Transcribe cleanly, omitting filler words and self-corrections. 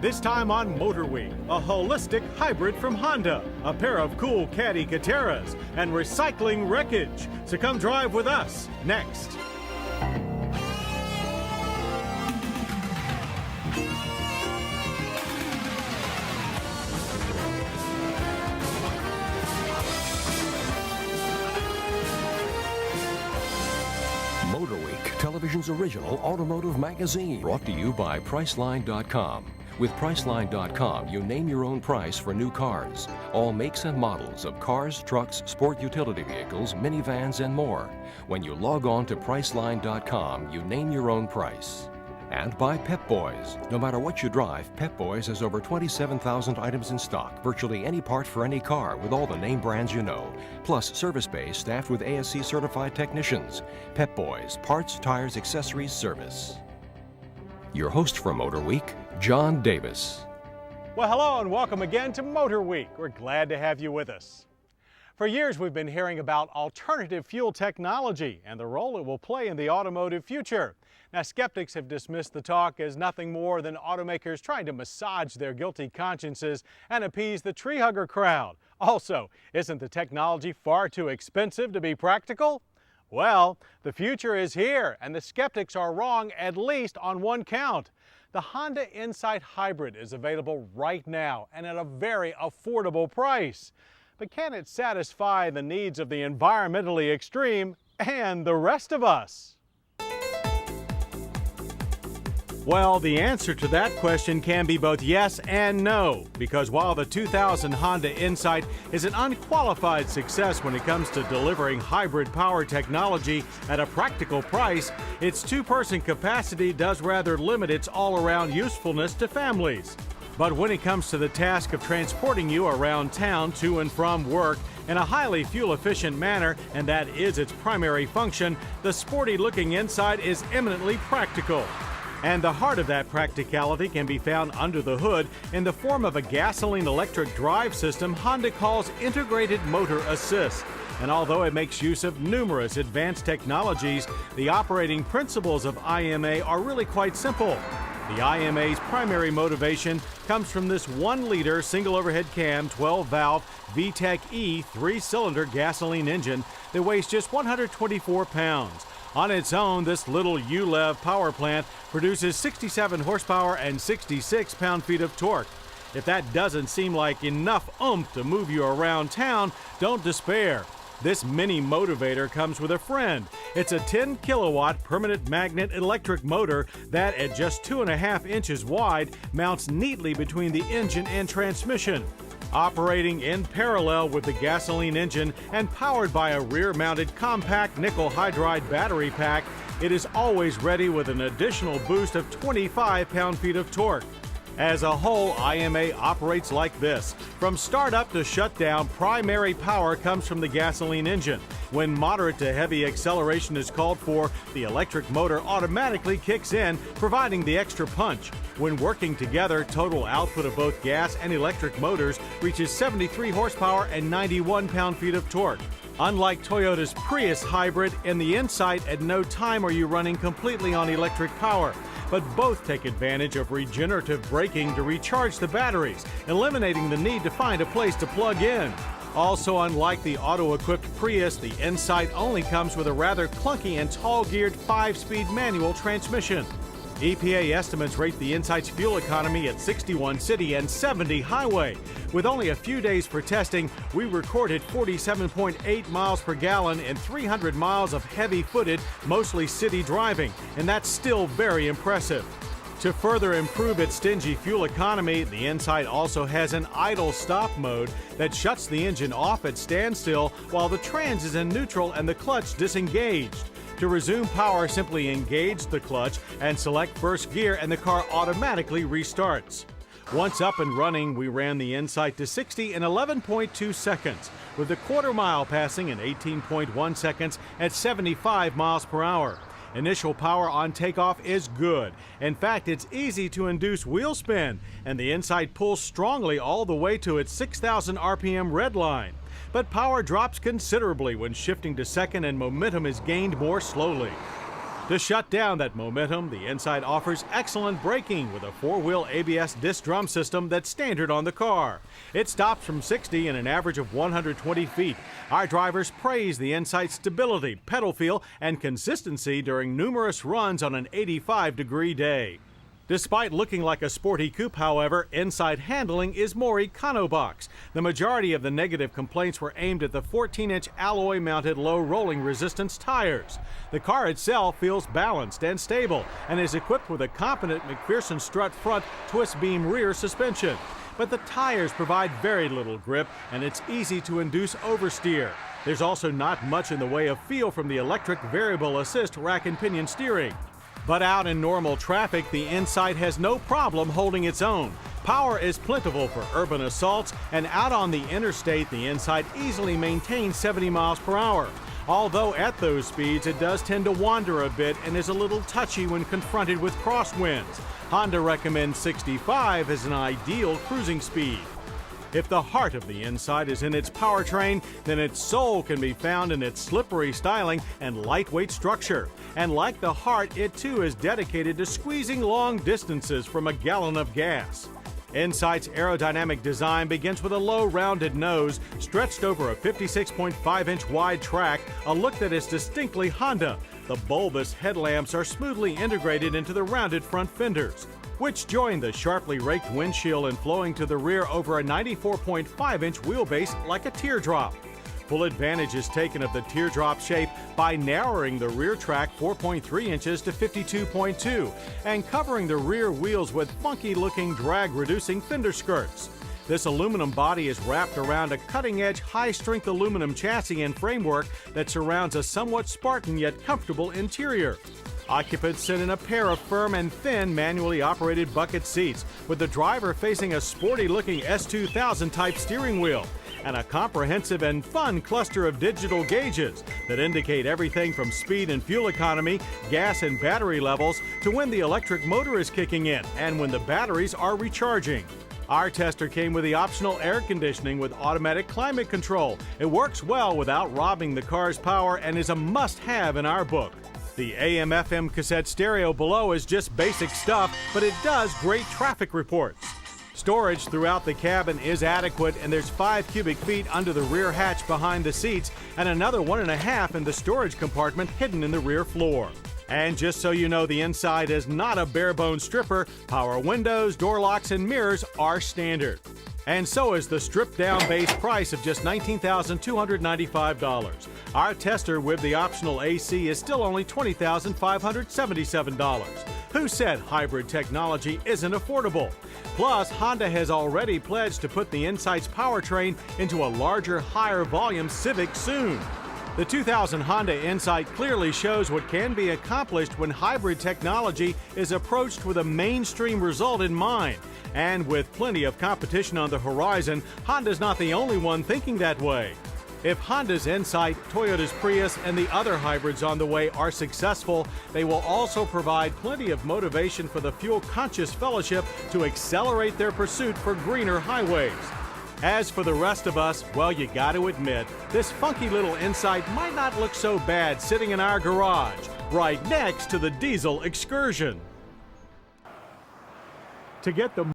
This time on Motorweek, a holistic hybrid from Honda, a pair of cool caddy Caterras, and recycling wreckage. So come drive with us next. Motorweek, television's original automotive magazine, brought to you by Priceline.com. With Priceline.com, you name your own price for new cars. All makes and models of cars, trucks, sport utility vehicles, minivans, and more. When you log on to Priceline.com, you name your own price. And by Pep Boys. No matter what you drive, Pep Boys has over 27,000 items in stock, virtually any part for any car with all the name brands you know. Plus, service bays staffed with ASC certified technicians. Pep Boys, parts, tires, accessories, service. Your host for Motor Week, John Davis. Well, hello and welcome again to Motor Week. We're glad to have you with us. For years, we've been hearing about alternative fuel technology and the role it will play in the automotive future. Now, skeptics have dismissed the talk as nothing more than automakers trying to massage their guilty consciences and appease the tree hugger crowd. Also, isn't the technology far too expensive to be practical? Well, the future is here, and the skeptics are wrong at least on one count. The Honda Insight Hybrid is available right now and at a very affordable price. But can it satisfy the needs of the environmentally extreme and the rest of us? Well, the answer to that question can be both yes and no, because while the 2000 Honda Insight is an unqualified success when it comes to delivering hybrid power technology at a practical price, its two-person capacity does rather limit its all-around usefulness to families. But when it comes to the task of transporting you around town to and from work in a highly fuel-efficient manner, and that is its primary function, the sporty-looking Insight is eminently practical. And the heart of that practicality can be found under the hood in the form of a gasoline-electric drive system Honda calls Integrated Motor Assist. And although it makes use of numerous advanced technologies, the operating principles of IMA are really quite simple. The IMA's primary motivation comes from this 1-liter single overhead cam 12-valve VTEC E 3-cylinder gasoline engine that weighs just 124 pounds. On its own, this little ULEV power plant produces 67 horsepower and 66 pound-feet of torque. If that doesn't seem like enough oomph to move you around town, don't despair. This mini motivator comes with a friend. It's a 10 kilowatt permanent magnet electric motor that, at just 2.5 inches wide, mounts neatly between the engine and transmission. Operating in parallel with the gasoline engine and powered by a rear-mounted compact nickel hydride battery pack, it is always ready with an additional boost of 25 pound-feet of torque. As a whole, IMA operates like this. From startup to shutdown, primary power comes from the gasoline engine. When moderate to heavy acceleration is called for, the electric motor automatically kicks in, providing the extra punch. When working together, total output of both gas and electric motors reaches 73 horsepower and 91 pound-feet of torque. Unlike Toyota's Prius hybrid, in the Insight, at no time are you running completely on electric power. But both take advantage of regenerative braking to recharge the batteries, eliminating the need to find a place to plug in. Also, unlike the auto-equipped Prius, the Insight only comes with a rather clunky and tall-geared 5-speed manual transmission. EPA estimates rate the Insight's fuel economy at 61 city and 70 highway. With only a few days for testing, we recorded 47.8 miles per gallon and 300 miles of heavy-footed, mostly city driving, and that's still very impressive. To further improve its stingy fuel economy, the Insight also has an idle stop mode that shuts the engine off at standstill while the trans is in neutral and the clutch disengaged. To resume power, simply engage the clutch and select first gear, and the car automatically restarts. Once up and running, we ran the Insight to 60 in 11.2 seconds, with the quarter mile passing in 18.1 seconds at 75 miles per hour. Initial power on takeoff is good. In fact, it's easy to induce wheel spin, and the Insight pulls strongly all the way to its 6,000 RPM red line. But power drops considerably when shifting to second and momentum is gained more slowly. To shut down that momentum, the Insight offers excellent braking with a 4-wheel ABS disc drum system that's standard on the car. It stops from 60 in an average of 120 feet. Our drivers praise the Insight's stability, pedal feel, and consistency during numerous runs on an 85-degree day. Despite looking like a sporty coupe, however, Insight handling is more econo-box. The majority of the negative complaints were aimed at the 14-inch alloy-mounted low rolling resistance tires. The car itself feels balanced and stable and is equipped with a competent McPherson strut front twist beam rear suspension. But the tires provide very little grip and it's easy to induce oversteer. There's also not much in the way of feel from the electric variable assist rack and pinion steering. But out in normal traffic, the Insight has no problem holding its own. Power is plentiful for urban assaults, and out on the interstate, the Insight easily maintains 70 miles per hour. Although at those speeds, it does tend to wander a bit and is a little touchy when confronted with crosswinds. Honda recommends 65 as an ideal cruising speed. If the heart of the Insight is in its powertrain, then its soul can be found in its slippery styling and lightweight structure. And like the heart, it too is dedicated to squeezing long distances from a gallon of gas. Insight's aerodynamic design begins with a low rounded nose stretched over a 56.5-inch wide track, a look that is distinctly Honda. The bulbous headlamps are smoothly integrated into the rounded front fenders, which join the sharply raked windshield and flowing to the rear over a 94.5-inch wheelbase like a teardrop. Full advantage is taken of the teardrop shape by narrowing the rear track 4.3 inches to 52.2 and covering the rear wheels with funky-looking drag-reducing fender skirts. This aluminum body is wrapped around a cutting-edge, high-strength aluminum chassis and framework that surrounds a somewhat Spartan yet comfortable interior. Occupants sit in a pair of firm and thin manually operated bucket seats, with the driver facing a sporty-looking S2000 type steering wheel and a comprehensive and fun cluster of digital gauges that indicate everything from speed and fuel economy, gas and battery levels, to when the electric motor is kicking in and when the batteries are recharging. Our tester came with the optional air conditioning with automatic climate control. It works well without robbing the car's power and is a must-have in our book. The AM/FM cassette stereo below is just basic stuff, but it does great traffic reports. Storage throughout the cabin is adequate, and there's 5 cubic feet under the rear hatch behind the seats and another 1.5 in the storage compartment hidden in the rear floor. And just so you know, the Insight is not a bare-bones stripper. Power windows, door locks, and mirrors are standard. And so is the stripped-down base price of just $19,295. Our tester with the optional AC is still only $20,577. Who said hybrid technology isn't affordable? Plus, Honda has already pledged to put the Insight's powertrain into a larger, higher-volume Civic soon. The 2000 Honda Insight clearly shows what can be accomplished when hybrid technology is approached with a mainstream result in mind. And with plenty of competition on the horizon, Honda's not the only one thinking that way. If Honda's Insight, Toyota's Prius, and the other hybrids on the way are successful, they will also provide plenty of motivation for the fuel-conscious fellowship to accelerate their pursuit for greener highways. As for the rest of us, well, you got to admit, this funky little Insight might not look so bad sitting in our garage, right next to the diesel Excursion. To get the